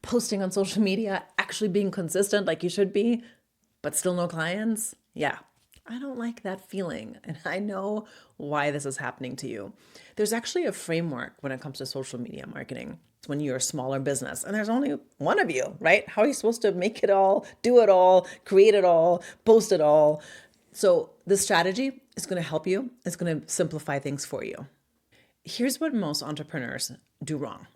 posting on social media, actually being consistent like you should be, but still no clients? Yeah, I don't like that feeling. And I know why this is happening to you. There's actually a framework when it comes to social media marketing. It's when you're a smaller business and there's only one of you, right? How are you supposed to make it all, do it all, create it all, post it all? So this strategy is going to help you. It's going to simplify things for you. Here's what most entrepreneurs do wrong.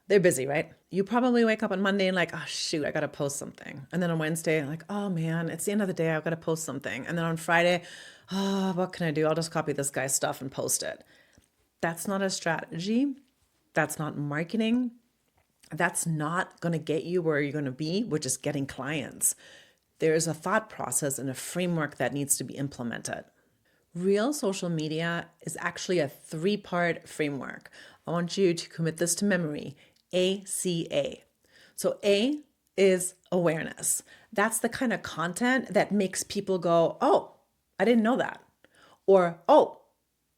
They're busy, right? You probably wake up on Monday and like, oh shoot, I got to post something. And then on Wednesday, like, oh man, it's the end of the day. I've got to post something. And then on Friday, oh, what can I do? I'll just copy this guy's stuff and post it. That's not a strategy. That's not marketing. That's not going to get you where you're going to be, which is getting clients. There's a thought process and a framework that needs to be implemented. Real social media is actually a 3-part framework. I want you to commit this to memory. ACA. So A is awareness. That's the kind of content that makes people go, oh, I didn't know that. Or, oh,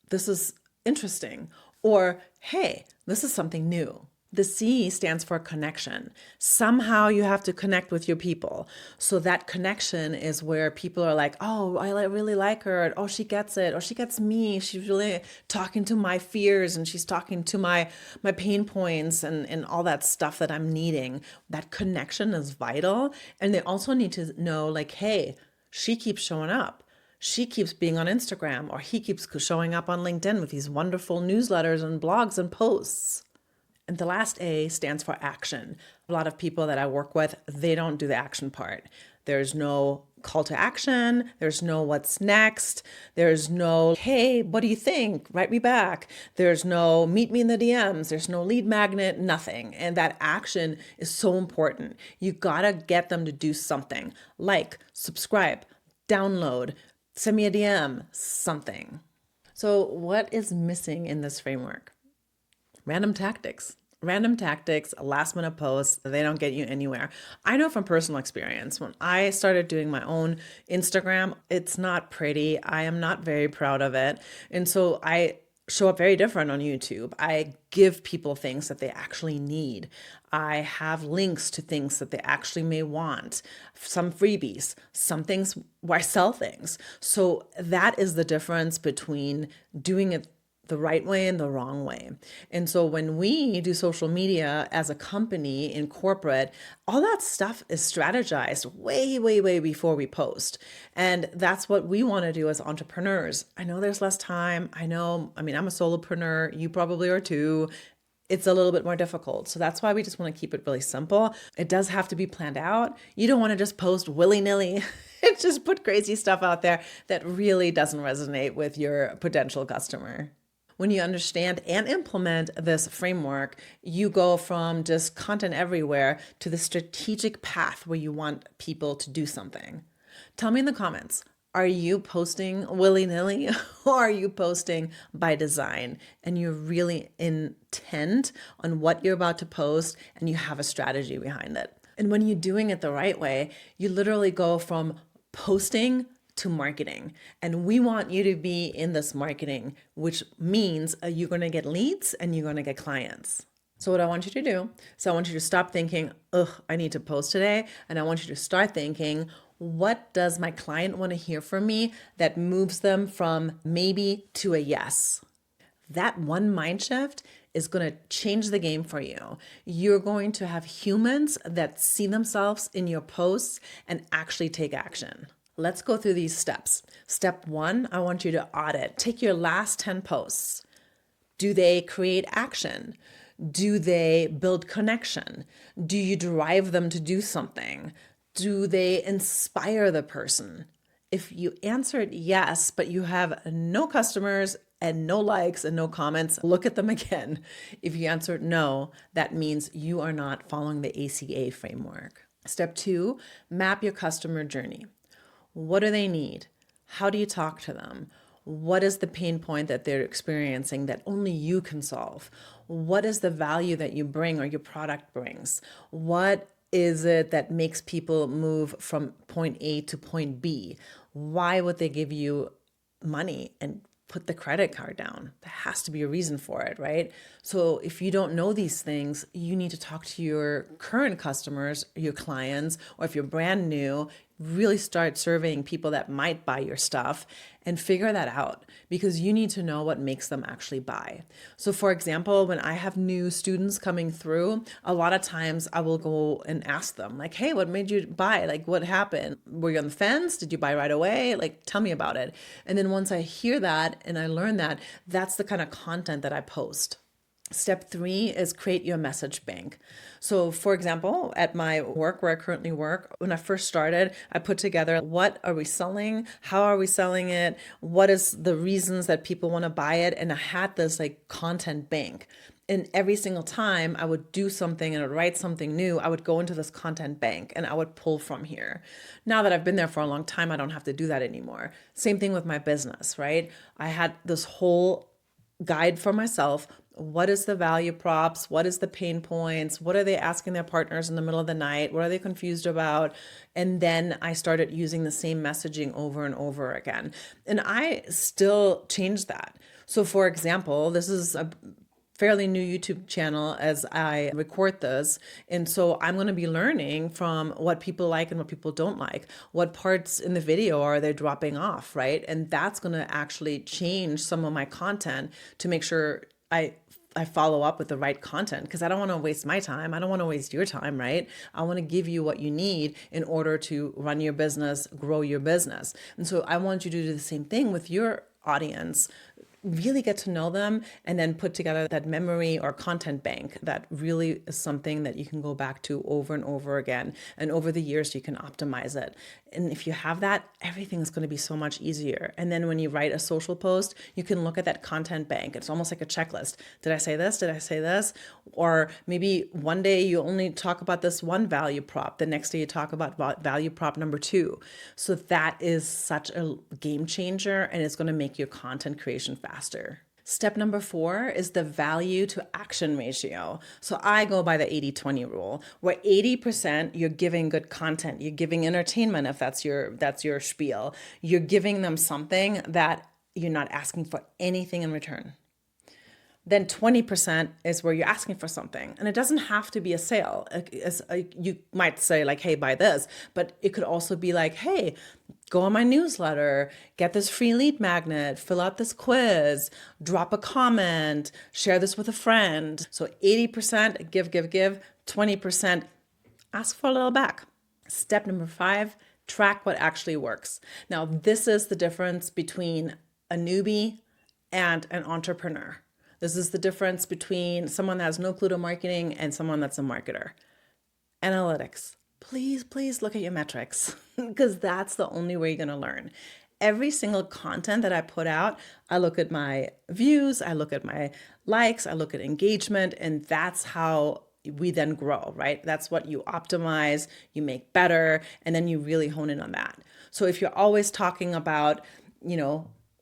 this is interesting. Or, hey, this is something new. The C stands for connection. Somehow you have to connect with your people. So that connection is where people are like, oh, I really like her. Oh, she gets it. Or she gets me. She's really talking to my fears and she's talking to my pain points and all that stuff that I'm needing. That connection is vital. And they also need to know like, hey, she keeps showing up. She keeps being on Instagram, or he keeps showing up on LinkedIn with these wonderful newsletters and blogs and posts. And the last A stands for action. A lot of people that I work with, they don't do the action part. There's no call to action. There's no what's next. There's no, hey, what do you think? Write me back. There's no meet me in the DMs. There's no lead magnet, nothing. And that action is so important. You gotta get them to do something like subscribe, download, send me a DM, something. So what is missing in this framework? Random tactics. Random tactics, last minute posts, they don't get you anywhere. I know from personal experience, when I started doing my own Instagram, it's not pretty. I am not very proud of it. And so I show up very different on YouTube. I give people things that they actually need. I have links to things that they actually may want, some freebies, some things where I sell things. So that is the difference between doing it the right way and the wrong way. And so when we do social media as a company in corporate, all that stuff is strategized way, way, way before we post. And that's what we want to do as entrepreneurs. I know there's less time. I'm a solopreneur. You probably are too. It's a little bit more difficult. So that's why we just want to keep it really simple. It does have to be planned out. You don't want to just post willy-nilly. Just put crazy stuff out there that really doesn't resonate with your potential customer. When you understand and implement this framework, you go from just content everywhere to the strategic path where you want people to do something. Tell me in the comments, are you posting willy-nilly or are you posting by design and you're really intent on what you're about to post and you have a strategy behind it? And when you're doing it the right way, you literally go from posting to marketing. And we want you to be in this marketing, which means you're going to get leads and you're going to get clients. So what I want you to do, I want you to stop thinking, I need to post today. And I want you to start thinking, what does my client want to hear from me that moves them from maybe to a yes? That one mind shift is going to change the game for you. You're going to have humans that see themselves in your posts and actually take action. Let's go through these steps. Step 1, I want you to audit. Take your last 10 posts. Do they create action? Do they build connection? Do you drive them to do something? Do they inspire the person? If you answered yes, but you have no customers and no likes and no comments, look at them again. If you answered no, that means you are not following the ACA framework. Step 2, map your customer journey. What do they need? How do you talk to them? What is the pain point that they're experiencing that only you can solve? What is the value that you bring or your product brings? What is it that makes people move from point A to point B? Why would they give you money and put the credit card down. There has to be a reason for it, right? So if you don't know these things, you need to talk to your current customers, your clients, or if you're brand new, really start surveying people that might buy your stuff and figure that out, because you need to know what makes them actually buy. So for example, when I have new students coming through, a lot of times I will go and ask them like, hey, what made you buy? Like, what happened? Were you on the fence? Did you buy right away? Like, tell me about it. And then once I hear that and I learn that, that's the kind of content that I post. Step 3 is create your message bank. So for example, at my work where I currently work, when I first started, I put together, what are we selling? How are we selling it? What is the reasons that people want to buy it? And I had this like content bank. And every single time I would do something and I would write something new, I would go into this content bank and I would pull from here. Now that I've been there for a long time, I don't have to do that anymore. Same thing with my business, right? I had this whole guide for myself. What is the value props? What is the pain points? What are they asking their partners in the middle of the night? What are they confused about? And then I started using the same messaging over and over again. And I still change that. So for example, this is a fairly new YouTube channel as I record this. And so I'm going to be learning from what people like and what people don't like. What parts in the video are they dropping off, right? And that's going to actually change some of my content to make sure I follow up with the right content, because I don't want to waste my time. I don't want to waste your time, right? I want to give you what you need in order to run your business, grow your business. And so I want you to do the same thing with your audience. Really get to know them and then put together that memory or content bank that really is something that you can go back to over and over again. And over the years, you can optimize it. And if you have that, everything is going to be so much easier. And then when you write a social post, you can look at that content bank. It's almost like a checklist. Did I say this? Did I say this? Or maybe one day you only talk about this one value prop. The next day you talk about value prop number 2. So that is such a game changer, and it's going to make your content creation faster. Step number 4 is the value to action ratio. So I go by the 80-20 rule, where 80% you're giving good content, you're giving entertainment if that's your spiel. You're giving them something that you're not asking for anything in return. Then 20% is where you're asking for something. And it doesn't have to be a sale. You might say like, hey, buy this. But it could also be like, hey, go on my newsletter, get this free lead magnet, fill out this quiz, drop a comment, share this with a friend. So 80% give, 20% ask for a little back. Step number 5, track what actually works. Now, this is the difference between a newbie and an entrepreneur. This is the difference between someone that has no clue to marketing and someone that's a marketer. Analytics. Please look at your metrics, because that's the only way you're going to learn. Every single content that I put out, I look at my views, I look at my likes, I look at engagement, and that's how we then grow, right? That's what you optimize, you make better, and then you really hone in on that. So if you're always talking about,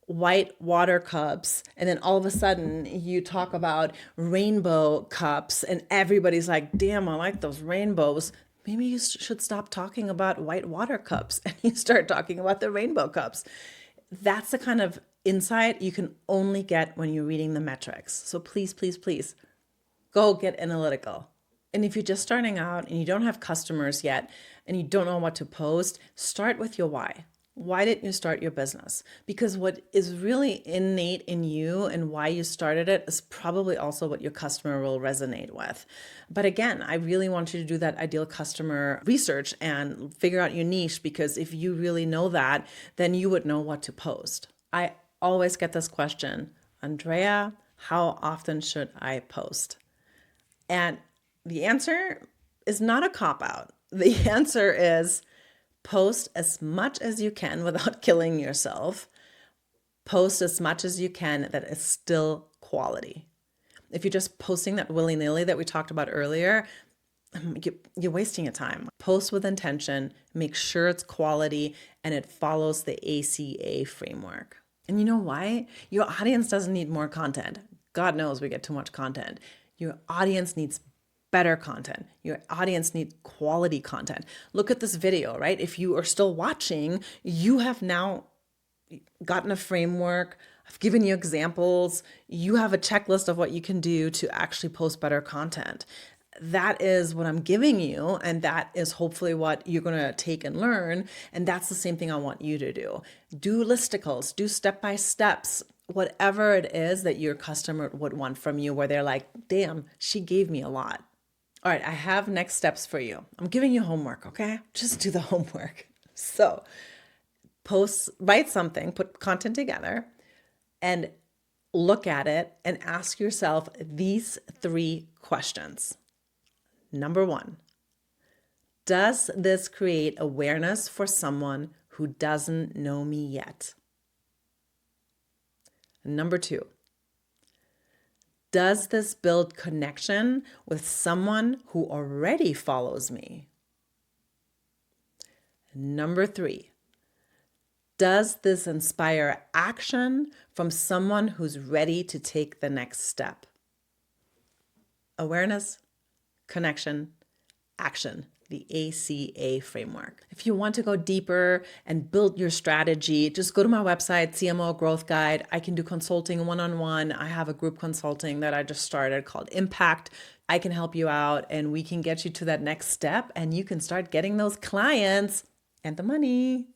white water cups, and then all of a sudden you talk about rainbow cups and everybody's like, damn, I like those rainbows. Maybe you should stop talking about white water cups and you start talking about the rainbow cups. That's the kind of insight you can only get when you're reading the metrics. So please go get analytical. And if you're just starting out and you don't have customers yet and you don't know what to post, start with your why. Why didn't you start your business? Because what is really innate in you and why you started it is probably also what your customer will resonate with. But again, I really want you to do that ideal customer research and figure out your niche, because if you really know that, then you would know what to post. I always get this question, Andrea, how often should I post? And the answer is not a cop-out. The answer is post as much as you can without killing yourself. Post as much as you can that is still quality. If you're just posting that willy-nilly that we talked about earlier, you're wasting your time. Post with intention, make sure it's quality, and it follows the ACA framework. And you know why? Your audience doesn't need more content. God knows we get too much content. Your audience needs better content. Your audience needs quality content. Look at this video, right? If you are still watching, you have now gotten a framework, I've given you examples. You have a checklist of what you can do to actually post better content. That is what I'm giving you, and that is hopefully what you're going to take and learn. And that's the same thing I want you to do. Do listicles, do step by steps, whatever it is that your customer would want from you, where they're like, damn, she gave me a lot. All right, I have next steps for you. I'm giving you homework, okay? Just do the homework. So, write something, put content together, and look at it and ask yourself these 3 questions. Number 1, does this create awareness for someone who doesn't know me yet? Number 2, does this build connection with someone who already follows me? Number 3, does this inspire action from someone who's ready to take the next step? Awareness, connection, action, the ACA framework. If you want to go deeper and build your strategy, just go to my website, CMO Growth Guide. I can do consulting one-on-one. I have a group consulting that I just started called Impact. I can help you out and we can get you to that next step and you can start getting those clients and the money.